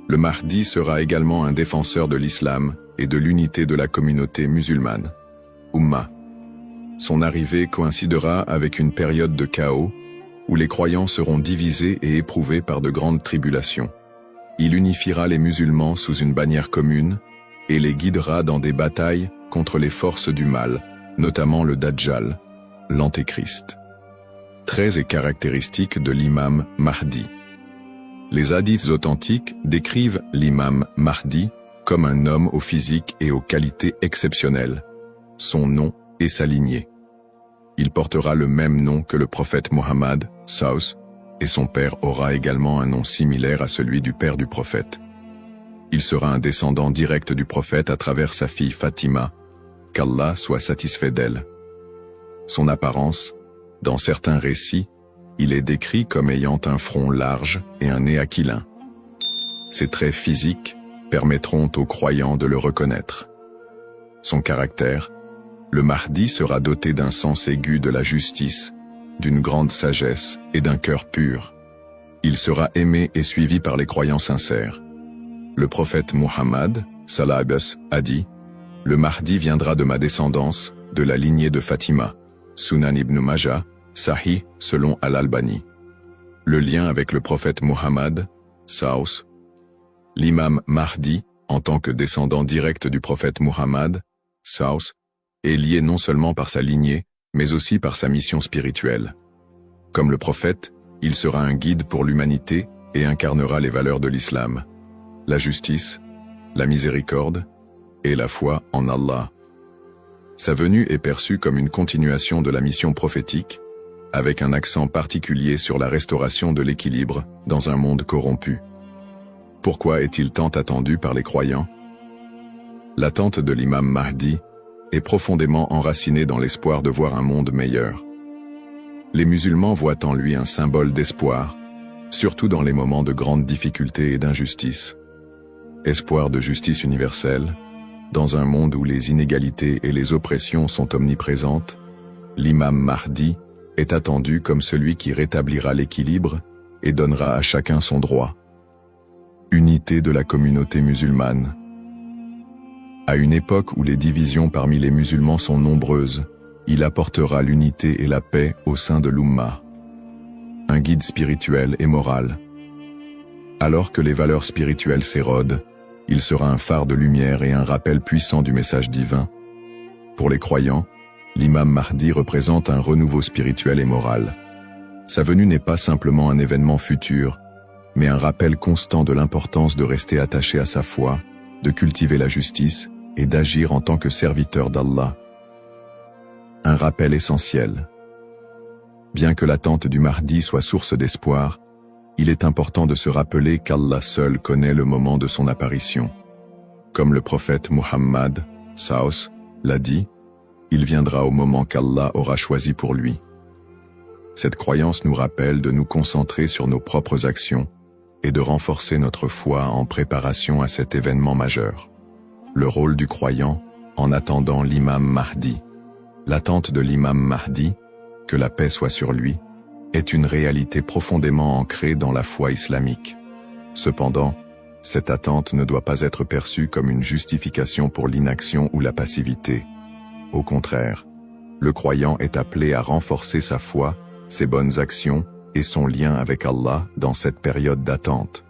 Le Mahdi sera également un défenseur de l'islam et de l'unité de la communauté musulmane. Ummah. Son arrivée coïncidera avec une période de chaos où les croyants seront divisés et éprouvés par de grandes tribulations. Il unifiera les musulmans sous une bannière commune et les guidera dans des batailles contre les forces du mal, notamment le Dajjal, l'Antéchrist. Traits et caractéristiques de l'imam Mahdi. Les hadiths authentiques décrivent l'imam Mahdi comme un homme au physique et aux qualités exceptionnelles, son nom et sa lignée. Il portera le même nom que le prophète Mohammed, Saus, et son père aura également un nom similaire à celui du père du prophète. Il sera un descendant direct du prophète à travers sa fille Fatima, qu'Allah soit satisfait d'elle. Son apparence, dans certains récits, il est décrit comme ayant un front large et un nez aquilin. Ses traits physiques permettront aux croyants de le reconnaître. Son caractère, le Mahdi sera doté d'un sens aigu de la justice, d'une grande sagesse et d'un cœur pur. Il sera aimé et suivi par les croyants sincères. Le prophète Muhammad, Salabas, a dit « Le Mahdi viendra de ma descendance, de la lignée de Fatima. » Sunan ibn Majah, Sahih selon Al-Albani. Le lien avec le prophète Muhammad, Saus. L'imam Mahdi, en tant que descendant direct du prophète Muhammad, Saus, est lié non seulement par sa lignée, mais aussi par sa mission spirituelle. Comme le prophète, il sera un guide pour l'humanité et incarnera les valeurs de l'islam, la justice, la miséricorde et la foi en Allah. Sa venue est perçue comme une continuation de la mission prophétique, avec un accent particulier sur la restauration de l'équilibre dans un monde corrompu. Pourquoi est-il tant attendu par les croyants? L'attente de l'imam Mahdi est profondément enracinée dans l'espoir de voir un monde meilleur. Les musulmans voient en lui un symbole d'espoir, surtout dans les moments de grandes difficultés et d'injustice. Espoir de justice universelle, dans un monde où les inégalités et les oppressions sont omniprésentes, l'imam Mahdi est attendu comme celui qui rétablira l'équilibre et donnera à chacun son droit. Unité de la communauté musulmane. À une époque où les divisions parmi les musulmans sont nombreuses, il apportera l'unité et la paix au sein de l'Ummah. Un guide spirituel et moral. Alors que les valeurs spirituelles s'érodent, il sera un phare de lumière et un rappel puissant du message divin. Pour les croyants, l'imam Mahdi représente un renouveau spirituel et moral. Sa venue n'est pas simplement un événement futur, mais un rappel constant de l'importance de rester attaché à sa foi, de cultiver la justice et d'agir en tant que serviteur d'Allah. Un rappel essentiel. Bien que l'attente du Mahdi soit source d'espoir, il est important de se rappeler qu'Allah seul connaît le moment de son apparition. Comme le prophète Muhammad, Saus, l'a dit, il viendra au moment qu'Allah aura choisi pour lui. Cette croyance nous rappelle de nous concentrer sur nos propres actions et de renforcer notre foi en préparation à cet événement majeur. Le rôle du croyant en attendant l'imam Mahdi. L'attente de l'imam Mahdi, que la paix soit sur lui, est une réalité profondément ancrée dans la foi islamique. Cependant, cette attente ne doit pas être perçue comme une justification pour l'inaction ou la passivité. Au contraire, le croyant est appelé à renforcer sa foi, ses bonnes actions et son lien avec Allah dans cette période d'attente.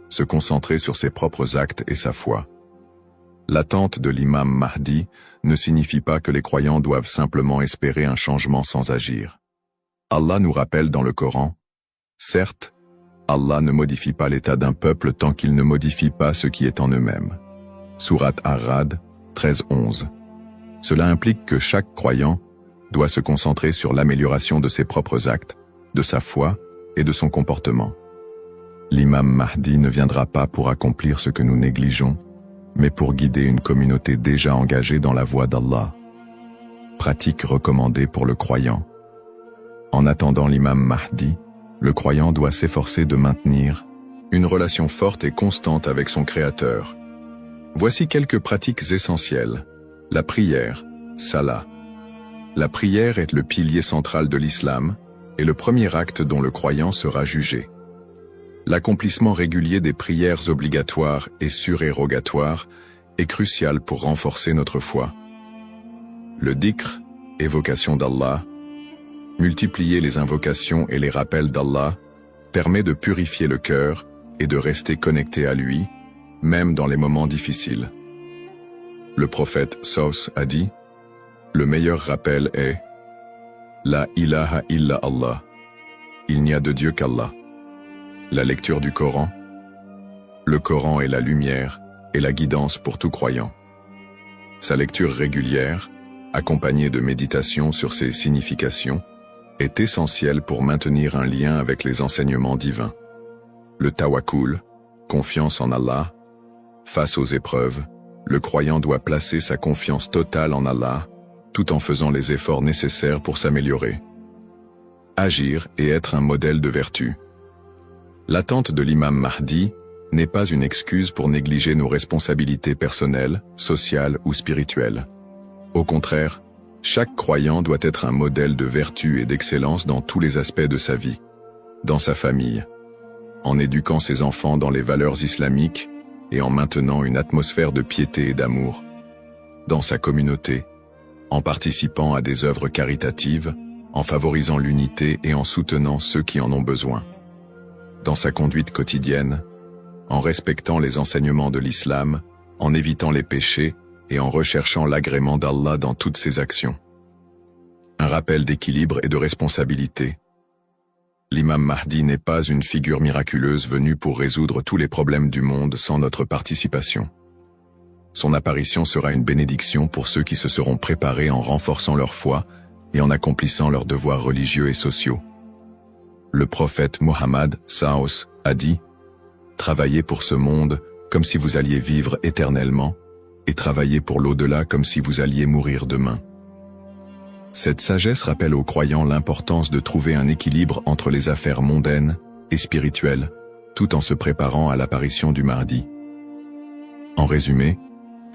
Se concentrer sur ses propres actes et sa foi. L'attente de l'imam Mahdi ne signifie pas que les croyants doivent simplement espérer un changement sans agir. Allah nous rappelle dans le Coran, « Certes, Allah ne modifie pas l'état d'un peuple tant qu'il ne modifie pas ce qui est en eux-mêmes. » Sourate Ar-Ra'd 13-11. Cela implique que chaque croyant doit se concentrer sur l'amélioration de ses propres actes, de sa foi et de son comportement. L'imam Mahdi ne viendra pas pour accomplir ce que nous négligeons, mais pour guider une communauté déjà engagée dans la voie d'Allah. Pratique recommandée pour le croyant. En attendant l'imam Mahdi, le croyant doit s'efforcer de maintenir une relation forte et constante avec son Créateur. Voici quelques pratiques essentielles. La prière, salah. La prière est le pilier central de l'islam et le premier acte dont le croyant sera jugé. L'accomplissement régulier des prières obligatoires et surérogatoires est crucial pour renforcer notre foi. Le dhikr, évocation d'Allah, multiplier les invocations et les rappels d'Allah, permet de purifier le cœur et de rester connecté à lui, même dans les moments difficiles. Le prophète Saus a dit, « Le meilleur rappel est « La ilaha illa Allah » Il n'y a de Dieu qu'Allah. La lecture du Coran. Le Coran est la lumière et la guidance pour tout croyant. Sa lecture régulière, accompagnée de méditation sur ses significations, est essentielle pour maintenir un lien avec les enseignements divins. Le tawakkul, confiance en Allah. Face aux épreuves, le croyant doit placer sa confiance totale en Allah, tout en faisant les efforts nécessaires pour s'améliorer. Agir et être un modèle de vertu. L'attente de l'imam Mahdi n'est pas une excuse pour négliger nos responsabilités personnelles, sociales ou spirituelles. Au contraire, chaque croyant doit être un modèle de vertu et d'excellence dans tous les aspects de sa vie, dans sa famille, en éduquant ses enfants dans les valeurs islamiques et en maintenant une atmosphère de piété et d'amour, dans sa communauté, en participant à des œuvres caritatives, en favorisant l'unité et en soutenant ceux qui en ont besoin, dans sa conduite quotidienne, en respectant les enseignements de l'islam, en évitant les péchés et en recherchant l'agrément d'Allah dans toutes ses actions. Un rappel d'équilibre et de responsabilité. L'imam Mahdi n'est pas une figure miraculeuse venue pour résoudre tous les problèmes du monde sans notre participation. Son apparition sera une bénédiction pour ceux qui se seront préparés en renforçant leur foi et en accomplissant leurs devoirs religieux et sociaux. Le prophète Mohammed Saos a dit « Travaillez pour ce monde comme si vous alliez vivre éternellement, et travaillez pour l'au-delà comme si vous alliez mourir demain. » Cette sagesse rappelle aux croyants l'importance de trouver un équilibre entre les affaires mondaines et spirituelles, tout en se préparant à l'apparition du Mahdi. En résumé,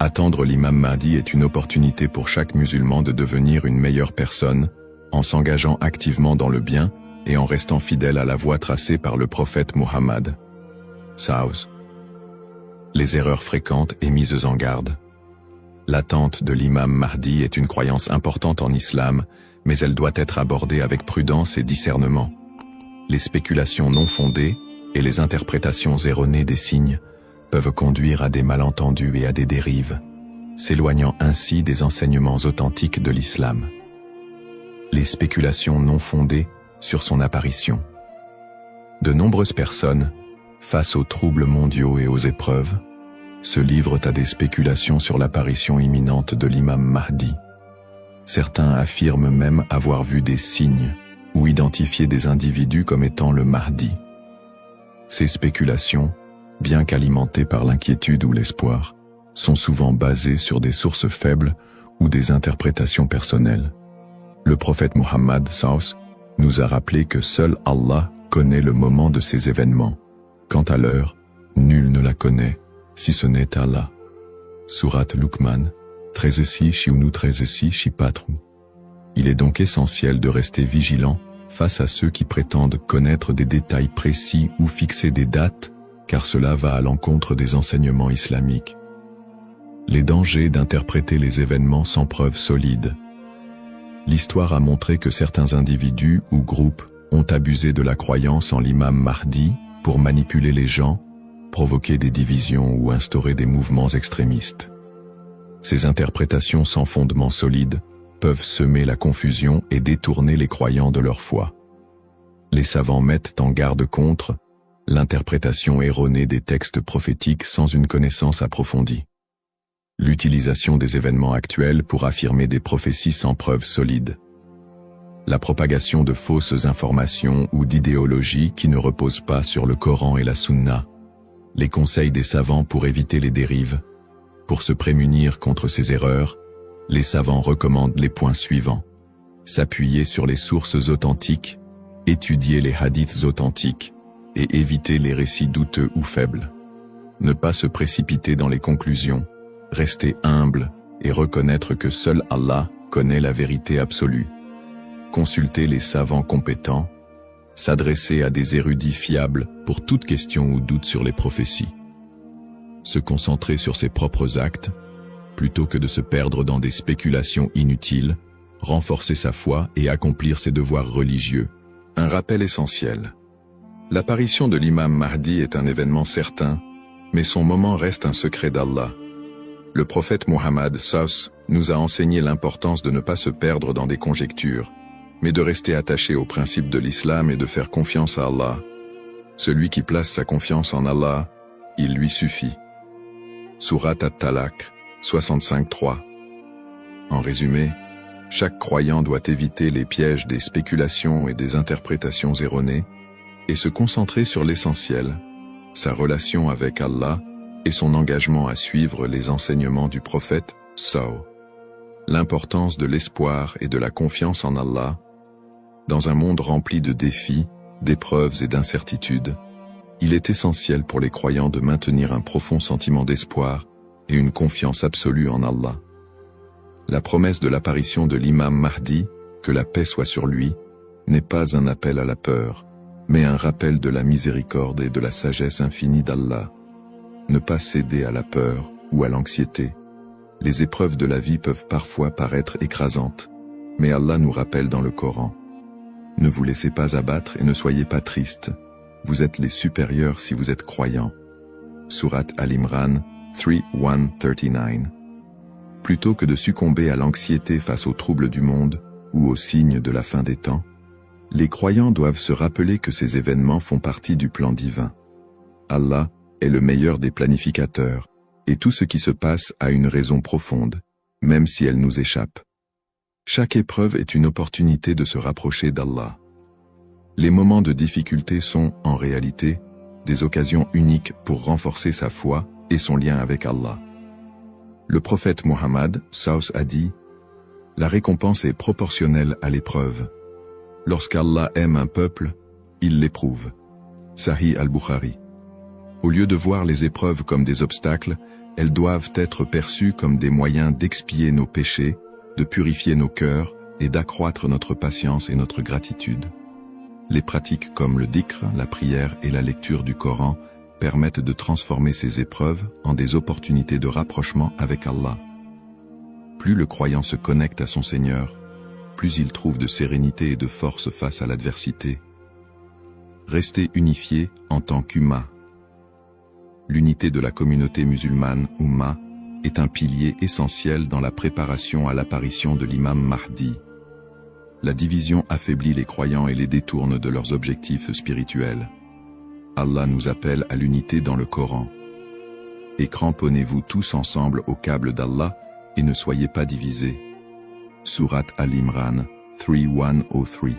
attendre l'imam Mahdi est une opportunité pour chaque musulman de devenir une meilleure personne, en s'engageant activement dans le bien et en restant fidèle à la voie tracée par le prophète Mohammed. Saos. Les erreurs fréquentes et mises en garde. L'attente de l'imam Mahdi est une croyance importante en islam, mais elle doit être abordée avec prudence et discernement. Les spéculations non fondées et les interprétations erronées des signes peuvent conduire à des malentendus et à des dérives, s'éloignant ainsi des enseignements authentiques de l'islam. Les spéculations non fondées sur son apparition. De nombreuses personnes, face aux troubles mondiaux et aux épreuves, se livrent à des spéculations sur l'apparition imminente de l'imam Mahdi. Certains affirment même avoir vu des signes ou identifié des individus comme étant le Mahdi. Ces spéculations, bien qu'alimentées par l'inquiétude ou l'espoir, sont souvent basées sur des sources faibles ou des interprétations personnelles. Le prophète Mohammed SAW nous a rappelé que seul Allah connaît le moment de ces événements. Quant à l'heure, nul ne la connaît, si ce n'est Allah. Sourate Luqman, 13 13 4. Il est donc essentiel de rester vigilant face à ceux qui prétendent connaître des détails précis ou fixer des dates, car cela va à l'encontre des enseignements islamiques. Les dangers d'interpréter les événements sans preuves solides. L'histoire a montré que certains individus ou groupes ont abusé de la croyance en l'imam Mahdi pour manipuler les gens, provoquer des divisions ou instaurer des mouvements extrémistes. Ces interprétations sans fondement solide peuvent semer la confusion et détourner les croyants de leur foi. Les savants mettent en garde contre l'interprétation erronée des textes prophétiques sans une connaissance approfondie. L'utilisation des événements actuels pour affirmer des prophéties sans preuves solides. La propagation de fausses informations ou d'idéologies qui ne reposent pas sur le Coran et la Sunna. Les conseils des savants pour éviter les dérives. Pour se prémunir contre ces erreurs, les savants recommandent les points suivants. S'appuyer sur les sources authentiques, étudier les hadiths authentiques et éviter les récits douteux ou faibles. Ne pas se précipiter dans les conclusions, rester humble et reconnaître que seul Allah connaît la vérité absolue. Consulter les savants compétents, s'adresser à des érudits fiables pour toute question ou doute sur les prophéties. Se concentrer sur ses propres actes, plutôt que de se perdre dans des spéculations inutiles, renforcer sa foi et accomplir ses devoirs religieux. Un rappel essentiel. L'apparition de l'imam Mahdi est un événement certain, mais son moment reste un secret d'Allah. Le prophète Muhammad SAW nous a enseigné l'importance de ne pas se perdre dans des conjectures, mais de rester attaché aux principes de l'islam et de faire confiance à Allah. Celui qui place sa confiance en Allah, il lui suffit. Surat At-Talaq, 65-3. En résumé, chaque croyant doit éviter les pièges des spéculations et des interprétations erronées et se concentrer sur l'essentiel, sa relation avec Allah et son engagement à suivre les enseignements du prophète SAW. L'importance de l'espoir et de la confiance en Allah. Dans un monde rempli de défis, d'épreuves et d'incertitudes, il est essentiel pour les croyants de maintenir un profond sentiment d'espoir et une confiance absolue en Allah. La promesse de l'apparition de l'imam Mahdi, que la paix soit sur lui, n'est pas un appel à la peur, mais un rappel de la miséricorde et de la sagesse infinie d'Allah. Ne pas céder à la peur ou à l'anxiété. Les épreuves de la vie peuvent parfois paraître écrasantes, mais Allah nous rappelle dans le Coran. Ne vous laissez pas abattre et ne soyez pas tristes. Vous êtes les supérieurs si vous êtes croyants. Surat Al-Imran 3:139. Plutôt que de succomber à l'anxiété face aux troubles du monde ou aux signes de la fin des temps, les croyants doivent se rappeler que ces événements font partie du plan divin. Allah est le meilleur des planificateurs, et tout ce qui se passe a une raison profonde, même si elle nous échappe. Chaque épreuve est une opportunité de se rapprocher d'Allah. Les moments de difficulté sont, en réalité, des occasions uniques pour renforcer sa foi et son lien avec Allah. Le prophète Muhammad SAW a dit « La récompense est proportionnelle à l'épreuve. Lorsqu'Allah aime un peuple, il l'éprouve. » Sahih al-Bukhari. Au lieu de voir les épreuves comme des obstacles, elles doivent être perçues comme des moyens d'expier nos péchés, de purifier nos cœurs et d'accroître notre patience et notre gratitude. Les pratiques comme le dhikr, la prière et la lecture du Coran permettent de transformer ces épreuves en des opportunités de rapprochement avec Allah. Plus le croyant se connecte à son Seigneur, plus il trouve de sérénité et de force face à l'adversité. Rester unifié en tant qu'Umma. L'unité de la communauté musulmane, Umma, est un pilier essentiel dans la préparation à l'apparition de l'imam Mahdi. La division affaiblit les croyants et les détourne de leurs objectifs spirituels. Allah nous appelle à l'unité dans le Coran. Et cramponnez-vous tous ensemble au câble d'Allah et ne soyez pas divisés. Surat Al-Imran 3:103.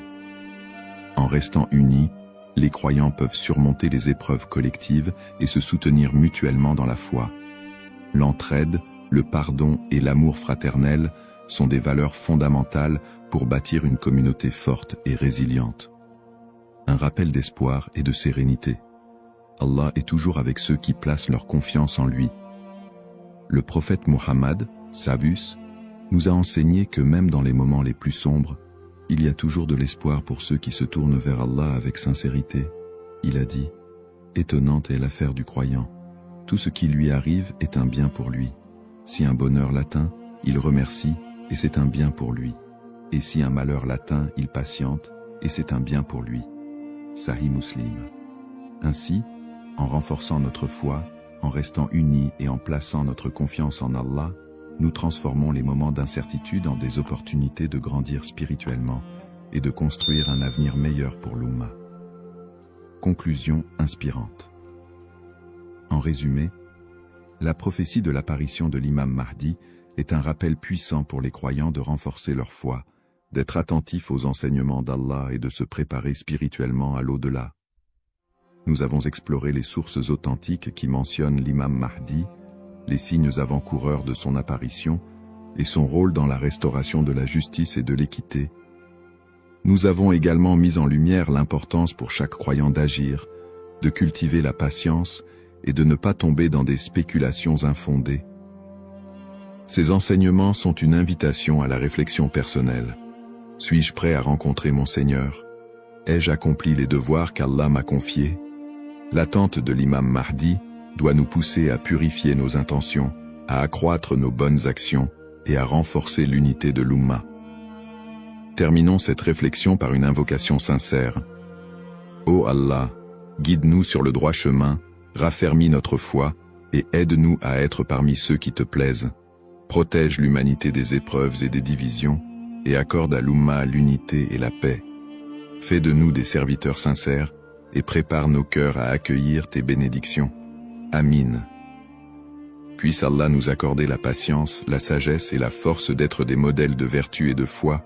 En restant unis, les croyants peuvent surmonter les épreuves collectives et se soutenir mutuellement dans la foi. L'entraide, le pardon et l'amour fraternel sont des valeurs fondamentales pour bâtir une communauté forte et résiliente. Un rappel d'espoir et de sérénité. Allah est toujours avec ceux qui placent leur confiance en lui. Le prophète Muhammad, Savus, nous a enseigné que même dans les moments les plus sombres, il y a toujours de l'espoir pour ceux qui se tournent vers Allah avec sincérité. Il a dit, « Étonnante est l'affaire du croyant. Tout ce qui lui arrive est un bien pour lui. Si un bonheur l'atteint, il remercie, et c'est un bien pour lui. Et si un malheur l'atteint, il patiente, et c'est un bien pour lui. » Sahih Muslim. Ainsi, en renforçant notre foi, en restant unis et en plaçant notre confiance en Allah, nous transformons les moments d'incertitude en des opportunités de grandir spirituellement et de construire un avenir meilleur pour l'Ummah. Conclusion inspirante. En résumé, la prophétie de l'apparition de l'imam Mahdi est un rappel puissant pour les croyants de renforcer leur foi, d'être attentifs aux enseignements d'Allah et de se préparer spirituellement à l'au-delà. Nous avons exploré les sources authentiques qui mentionnent l'imam Mahdi, les signes avant-coureurs de son apparition et son rôle dans la restauration de la justice et de l'équité. Nous avons également mis en lumière l'importance pour chaque croyant d'agir, de cultiver la patience et de ne pas tomber dans des spéculations infondées. Ces enseignements sont une invitation à la réflexion personnelle. Suis-je prêt à rencontrer mon Seigneur? Ai-je accompli les devoirs qu'Allah m'a confiés? L'attente de l'imam Mahdi doit nous pousser à purifier nos intentions, à accroître nos bonnes actions et à renforcer l'unité de l'Ummah. Terminons cette réflexion par une invocation sincère. Ô Allah, guide-nous sur le droit chemin, raffermis notre foi et aide-nous à être parmi ceux qui te plaisent. Protège l'humanité des épreuves et des divisions et accorde à l'Ummah l'unité et la paix. Fais de nous des serviteurs sincères et prépare nos cœurs à accueillir tes bénédictions. Amin. Puisse Allah nous accorder la patience, la sagesse et la force d'être des modèles de vertu et de foi,